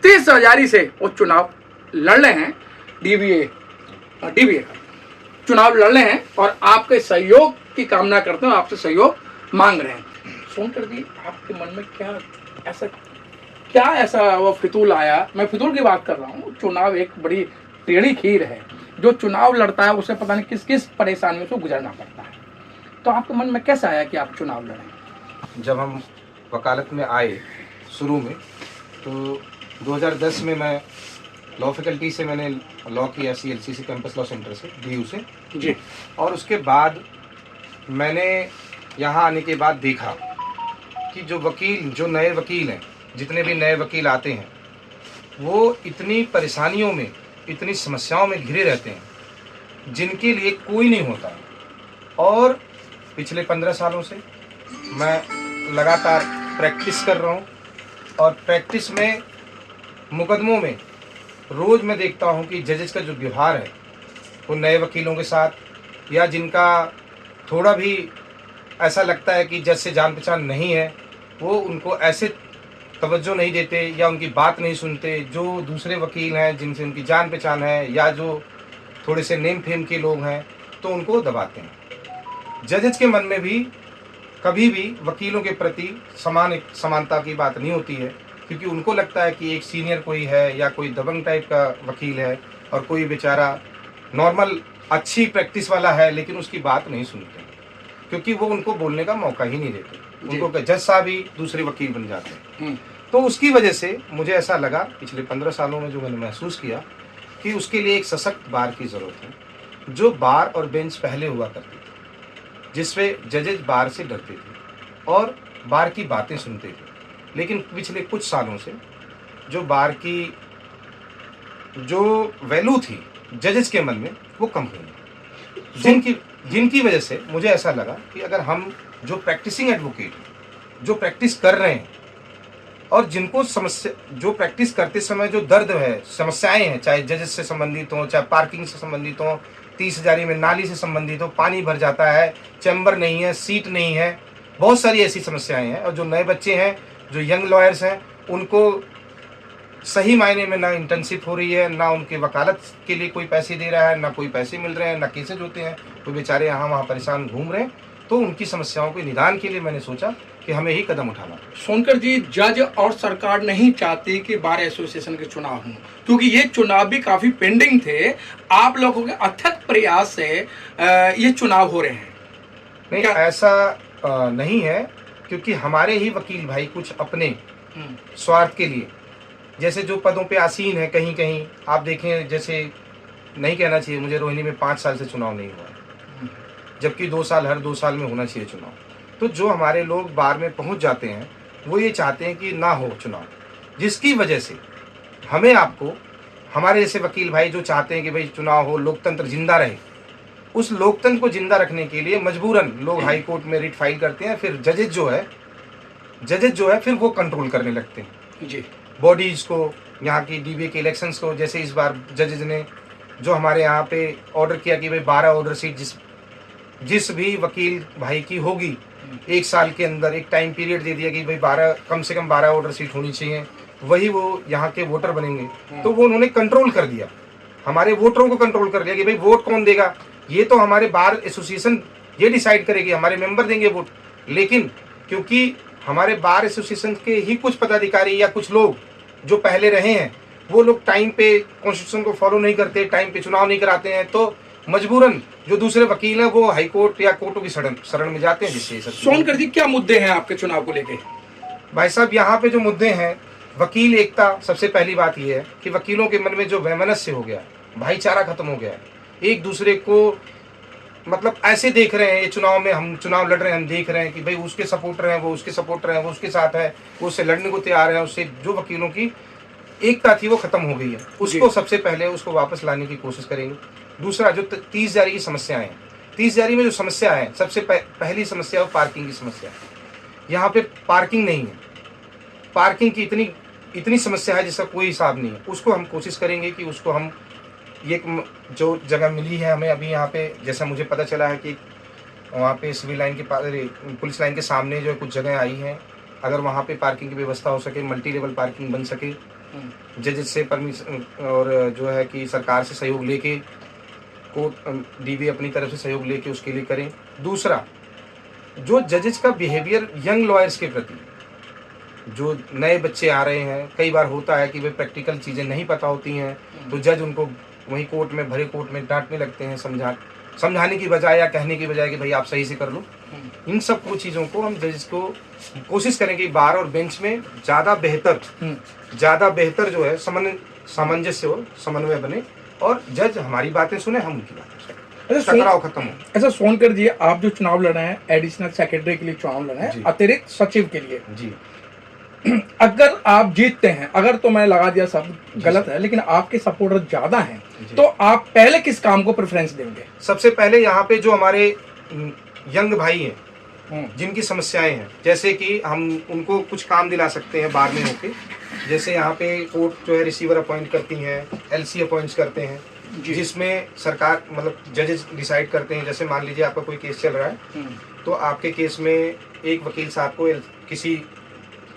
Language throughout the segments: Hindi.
तेज रफ्तारी से वो चुनाव लड़ रहे हैं, डीवीए का चुनाव लड़ रहे हैं और आपके सहयोग की कामना करते हैं, आपसे सहयोग मांग रहे हैं। सोनकर जी, आपके मन में क्या ऐसा वो फितूल आया? मैं फितूल की बात कर रहा हूँ। चुनाव एक बड़ी टेढ़ी खीर है, जो चुनाव लड़ता है उसे पता नहीं किस किस परेशानियों से गुजरना पड़ता है। तो आपके मन में कैसा आया कि आप चुनाव लड़ें? जब हम वकालत में आए शुरू में, तो 2010 में मैं लॉ फैकल्टी से मैंने लॉ किया, CLCC कैंपस लॉ सेंटर से, DU से जी। और उसके बाद मैंने यहाँ आने के बाद देखा कि जो नए वकील हैं, जितने भी नए वकील आते हैं, वो इतनी परेशानियों में, इतनी समस्याओं में घिरे रहते हैं जिनके लिए कोई नहीं होता। और पिछले 15 सालों से मैं लगातार प्रैक्टिस कर रहा हूँ और प्रैक्टिस में मुकदमों में रोज़ मैं देखता हूँ कि जजेस का जो व्यवहार है वो नए वकीलों के साथ, या जिनका थोड़ा भी ऐसा लगता है कि जज से जान पहचान नहीं है, वो उनको ऐसे तवज्जो नहीं देते या उनकी बात नहीं सुनते। जो दूसरे वकील हैं जिनसे उनकी जान पहचान है या जो थोड़े से नेम फेम के लोग हैं, तो उनको दबाते हैं। जजेस के मन में भी कभी भी वकीलों के प्रति समानता की बात नहीं होती है, क्योंकि उनको लगता है कि एक सीनियर कोई है या कोई दबंग टाइप का वकील है और कोई बेचारा नॉर्मल अच्छी प्रैक्टिस वाला है, लेकिन उसकी बात नहीं सुनते क्योंकि वो उनको बोलने का मौका ही नहीं देते। उनको जज साहब ही दूसरे वकील बन जाते हैं। तो उसकी वजह से मुझे ऐसा लगा पिछले 15 सालों में, जो मैंने महसूस किया कि उसके लिए एक सशक्त बार की ज़रूरत है। जो बार और बेंच पहले हुआ करती थी, जिसमें जजेज बार से डरते थे और बार की बातें सुनते थे, लेकिन पिछले कुछ सालों से जो बार की जो वैल्यू थी जजेस के मन में, वो कम हुई है। जिनकी वजह से मुझे ऐसा लगा कि अगर हम जो प्रैक्टिसिंग एडवोकेट, जो प्रैक्टिस कर रहे हैं और जिनको समस्या, जो प्रैक्टिस करते समय जो दर्द है, समस्याएं हैं, चाहे जजेस से संबंधित हो, चाहे पार्किंग से संबंधित हो, 30,000 में नाली से संबंधित हो, पानी भर जाता है, चैम्बर नहीं है, सीट नहीं है, बहुत सारी ऐसी समस्याएं हैं। और जो नए बच्चे हैं, जो यंग लॉयर्स हैं, उनको सही मायने में ना इंटर्नशिप हो रही है, ना उनके वकालत के लिए कोई पैसे दे रहा है, ना कोई पैसे मिल रहे हैं, ना केसेज होते हैं, वो बेचारे यहाँ वहाँ परेशान घूम रहे हैं। तो उनकी समस्याओं के निदान के लिए मैंने सोचा कि हमें ही कदम उठाना। सोनकर जी, जज और सरकार नहीं चाहती कि बार एसोसिएशन के चुनाव हों, क्योंकि ये चुनाव भी काफी पेंडिंग थे। आप लोगों के अथक प्रयास से ये चुनाव हो रहे हैं। नहीं, ऐसा नहीं है, क्योंकि हमारे ही वकील भाई कुछ अपने स्वार्थ के लिए, जैसे जो पदों पे आसीन है, कहीं कहीं आप देखें, जैसे नहीं कहना चाहिए मुझे, रोहिणी में 5 साल से चुनाव नहीं हुआ, जबकि 2 साल, हर 2 साल में होना चाहिए चुनाव। तो जो हमारे लोग बार में पहुंच जाते हैं, वो ये चाहते हैं कि ना हो चुनाव, जिसकी वजह से हमें, आपको, हमारे जैसे वकील भाई जो चाहते हैं कि भाई चुनाव हो, लोकतंत्र जिंदा रहे, उस लोकतंत्र को जिंदा रखने के लिए मजबूरन लोग हाई कोर्ट में रिट फाइल करते हैं। फिर जजेज जो है फिर वो कंट्रोल करने लगते हैं जी, बॉडीज को, यहाँ की DBA के इलेक्शंस को। जैसे इस बार जजेज ने जो हमारे यहाँ पे ऑर्डर किया कि भाई 12 ऑर्डर सीट जिस भी वकील भाई की होगी, 1 साल के अंदर एक टाइम पीरियड दे दिया कि भाई कम से कम 12 ऑर्डर सीट होनी चाहिए, वही वो यहाँ के वोटर बनेंगे। तो वो उन्होंने कंट्रोल कर दिया, हमारे वोटरों को कंट्रोल कर लिया कि भाई वोट कौन देगा, ये तो हमारे बार एसोसिएशन ये डिसाइड करेगी, हमारे मेंबर देंगे वोट। लेकिन क्योंकि हमारे बार एसोसिएशन के ही कुछ पदाधिकारी या कुछ लोग जो पहले रहे हैं, वो लोग टाइम पे कॉन्स्टिट्यूशन को फॉलो नहीं करते, टाइम पे चुनाव नहीं कराते हैं, तो मजबूरन जो दूसरे वकील हैं वो हाई कोर्ट या कोर्टों की शरण में जाते हैं। जिससे सोनकर जी, क्या मुद्दे हैं आपके चुनाव को लेके? भाई साहब, यहाँ पे जो मुद्दे हैं, वकील एकता, सबसे पहली बात यह है कि वकीलों के मन में जो वैमनस्य हो गया, भाईचारा खत्म हो गया है, एक दूसरे को मतलब ऐसे देख रहे हैं, ये चुनाव में हम चुनाव लड़ रहे हैं, हम देख रहे हैं कि भाई उसके सपोर्टर हैं, वो उसके सपोर्टर हैं, वो उसके साथ है, वो उससे लड़ने को तैयार है। उससे जो वकीलों की एकता थी वो खत्म हो गई है। उसको सबसे पहले उसको वापस लाने की कोशिश करेंगे। दूसरा, जो 30 जारी की समस्याएं हैं, 30 जारी में जो समस्या है, सबसे पहली समस्या है पार्किंग की समस्या। यहाँ पे पार्किंग नहीं है, पार्किंग की इतनी समस्या है जिसका कोई हिसाब नहीं है। उसको हम कोशिश करेंगे कि उसको हम, ये जो जगह मिली है हमें अभी यहाँ पे, जैसा मुझे पता चला है कि वहाँ पे सिविल लाइन के पास, पुलिस लाइन के सामने जो कुछ जगह आई हैं, अगर वहाँ पे पार्किंग की व्यवस्था हो सके, मल्टी लेवल पार्किंग बन सके, जजेस से परमिशन और जो है कि सरकार से सहयोग लेके, कोर्ट डीबीए अपनी तरफ से सहयोग लेके उसके लिए करें। दूसरा, जो जजेस का बिहेवियर यंग लॉयर्स के प्रति, जो नए बच्चे आ रहे हैं, कई बार होता है कि वे प्रैक्टिकल चीज़ें नहीं पता होती हैं, तो जज उनको वहीं कोर्ट में, भरे कोर्ट में डांटने लगते हैं, समझाने की बजाय या कहने की बजाय कि भाई आप सही से कर लो। इन सब को चीज़ों को हम जज को कोशिश करें कि बार और बेंच में ज़्यादा बेहतर जो है सामंजस्य हो, समन्वय बने और जज हमारी बातें सुने, हम उनकी बातें सुने, टकराव खत्म हो। ऐसा सोनकर जी, आप जो चुनाव लड़ रहे हैं, एडिशनल सेक्रेटरी के लिए चुनाव लड़ रहे हैं, अतिरिक्त सचिव के लिए जी, अगर आप जीतते हैं, अगर तो मैं लगा दिया सब गलत है, लेकिन आपके सपोर्टर ज्यादा हैं, तो आप पहले किस काम को प्रेफरेंस देंगे? सबसे पहले यहाँ पे जो हमारे यंग भाई हैं, जिनकी समस्याएं हैं, जैसे कि हम उनको कुछ काम दिला सकते हैं बार में होके, जैसे यहाँ पे कोर्ट जो है रिसीवर अपॉइंट करती हैं, एलसी अपॉइंट्स करते हैं, जिसमें सरकार मतलब जजेस डिसाइड करते हैं। जैसे मान लीजिए आपका कोई केस चल रहा है, तो आपके केस में एक वकील साहब को किसी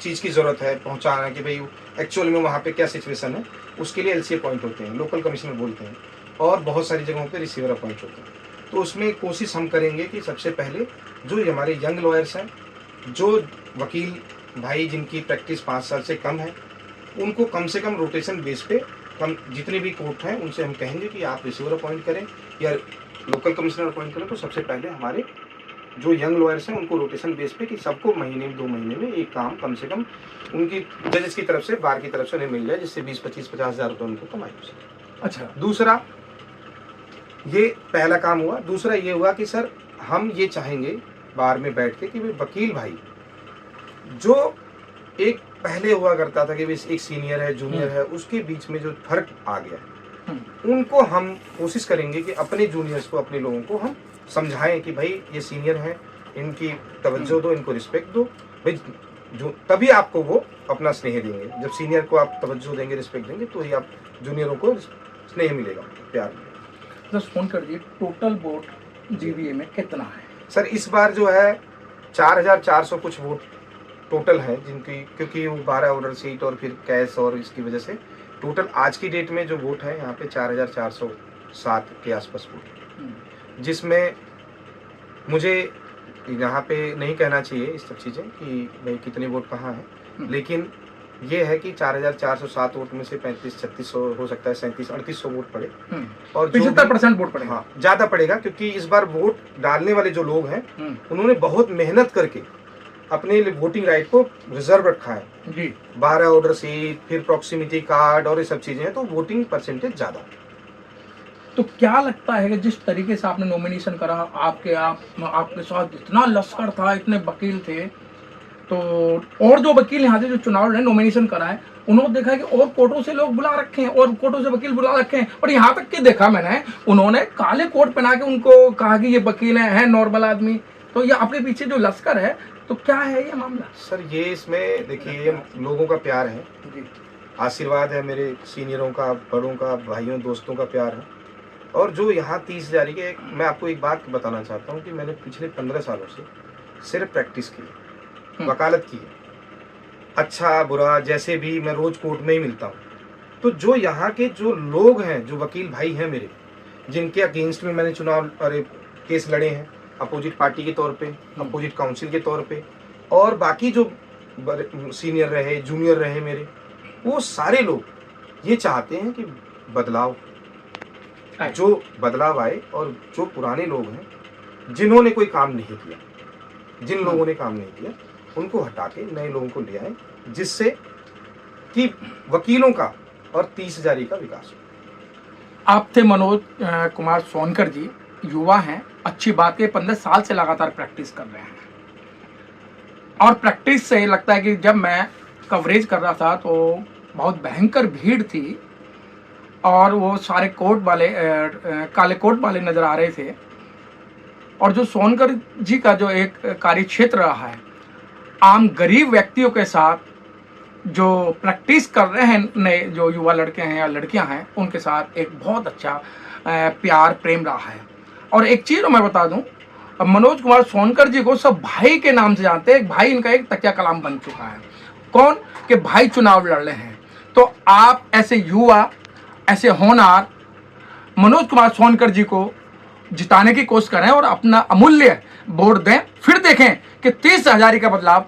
चीज़ की ज़रूरत है पहुंचाना कि भाई एक्चुअल में वहाँ पे क्या सिचुएशन है, उसके लिए एलसी अपॉइंट होते हैं, लोकल कमिश्नर बोलते हैं, और बहुत सारी जगहों पे रिसीवर अपॉइंट होते हैं। तो उसमें कोशिश हम करेंगे कि सबसे पहले जो हमारे यंग लॉयर्स हैं, जो वकील भाई जिनकी प्रैक्टिस 5 साल से कम है, उनको कम से कम रोटेशन बेस पे, कम जितने भी कोर्ट हैं उनसे हम कहेंगे कि आप रिसीवर अपॉइंट करें या लोकल कमिश्नर अपॉइंट करें। तो सबसे पहले हमारे जो यंग लॉयर्स हैं उनको रोटेशन बेस पे कि सबको महीने में 2 महीने में एक काम कम से कम उनकी जजेस की तरफ से, बार की तरफ से उन्हें मिल जाए, जिससे 20-25-50 हज़ार रुपये उनको कमाई हो सके। अच्छा, दूसरा, ये पहला काम हुआ। दूसरा ये हुआ कि सर हम ये चाहेंगे बार में बैठ के कि वे वकील भाई जो एक पहले हुआ करता था कि एक सीनियर है, जूनियर है, उसके बीच में जो फर्क आ गया है, उनको हम कोशिश करेंगे कि अपने जूनियर्स को, अपने लोगों को हम समझाएं कि भाई ये सीनियर हैं, इनकी तवज्जो दो, इनको रिस्पेक्ट दो भाई, जो तभी आपको वो अपना स्नेह देंगे। जब सीनियर को आप तवज्जो देंगे, रिस्पेक्ट देंगे, तो ही आप जूनियरों को स्नेह मिलेगा, प्यार मिलेगा। फोन कर दिए, टोटल वोट डीवीए में कितना है? सर इस बार जो है 4400 कुछ वोट टोटल है, जिनकी क्योंकि वो 12 ऑर्डर सीट और फिर कैश और इसकी वजह से टोटल आज की डेट में जो वोट है यहाँ पे 4407 के आसपास वोट, जिसमें मुझे यहाँ पे नहीं कहना चाहिए इस सब चीज़ें कि भाई कितने वोट कहाँ हैं, लेकिन ये है कि 4407 वोट में से 35-3600 हो सकता है, 3700-3800 वोट पड़े और 75% वोट पड़ेगा। हाँ, ज़्यादा पड़ेगा, क्योंकि इस बार वोट डालने वाले जो लोग हैं उन्होंने बहुत मेहनत करके अपने वोटिंग राइट को रिजर्व रखा है जी। 12 ऑर्डर सीट, फिर प्रॉक्सिमिटी कार्ड और ये सब चीज़ें हैं, तो वोटिंग परसेंटेज ज़्यादा। तो क्या लगता है कि जिस तरीके से आपने नॉमिनेशन करा, आपके साथ इतना लश्कर था, इतने वकील थे, तो और जो वकील यहाँ से जो चुनाव लड़े, नॉमिनेशन करा है, उन्होंने देखा कि और कोर्टों से लोग बुला रखे हैं और कोर्टों से वकील बुला रखे हैं, और यहाँ तक कि देखा मैंने उन्होंने काले कोट पहना के उनको कहा कि ये वकील हैं नॉर्मल आदमी। तो ये आपके पीछे जो लश्कर है, तो क्या है ये मामला? सर ये इसमें देखिए, ये लोगों का प्यार है, आशीर्वाद है, मेरे सीनियरों का, बड़ों का, भाइयों दोस्तों का प्यार है। और जो यहाँ 30,000 के, मैं आपको एक बात बताना चाहता हूँ कि मैंने पिछले 15 सालों से सिर्फ प्रैक्टिस की, वकालत की, अच्छा बुरा जैसे भी, मैं रोज कोर्ट में ही मिलता हूँ। तो जो यहाँ के जो लोग हैं, जो वकील भाई हैं मेरे, जिनके अगेंस्ट में मैंने केस लड़े हैं, अपोजिट पार्टी के तौर पे, अपोजिट काउंसिल के तौर पे, और बाकी जो सीनियर रहे, जूनियर रहे मेरे, वो सारे लोग ये चाहते हैं कि बदलाव आए, और जो पुराने लोग हैं जिन्होंने कोई काम नहीं किया, जिन लोगों ने काम नहीं किया, उनको हटा के नए लोगों को ले आए, जिससे कि वकीलों का और 30,000 का विकास हो। आप थे मनोज कुमार सोनकर जी, युवा हैं, अच्छी बात है, 15 साल से लगातार प्रैक्टिस कर रहे हैं, और प्रैक्टिस से लगता है कि जब मैं कवरेज कर रहा था तो बहुत भयंकर भीड़ थी, और वो सारे कोर्ट वाले काले कोर्ट वाले नज़र आ रहे थे, और जो सोनकर जी का जो एक कार्य क्षेत्र रहा है, आम गरीब व्यक्तियों के साथ जो प्रैक्टिस कर रहे हैं नए जो युवा लड़के हैं या लड़कियां हैं, उनके साथ एक बहुत अच्छा प्यार प्रेम रहा है। और एक चीज़ मैं बता दूं, मनोज कुमार सोनकर जी को सब भाई के नाम से जानते हैं। एक भाई इनका एक तकिया कलाम बन चुका है। कौन? कि भाई चुनाव लड़ रहे हैं, तो आप ऐसे युवा, ऐसे होनहार मनोज कुमार सोनकर जी को जिताने की कोशिश करें और अपना अमूल्य वोट दें। फिर देखें कि 30 हज़ारी का बदलाव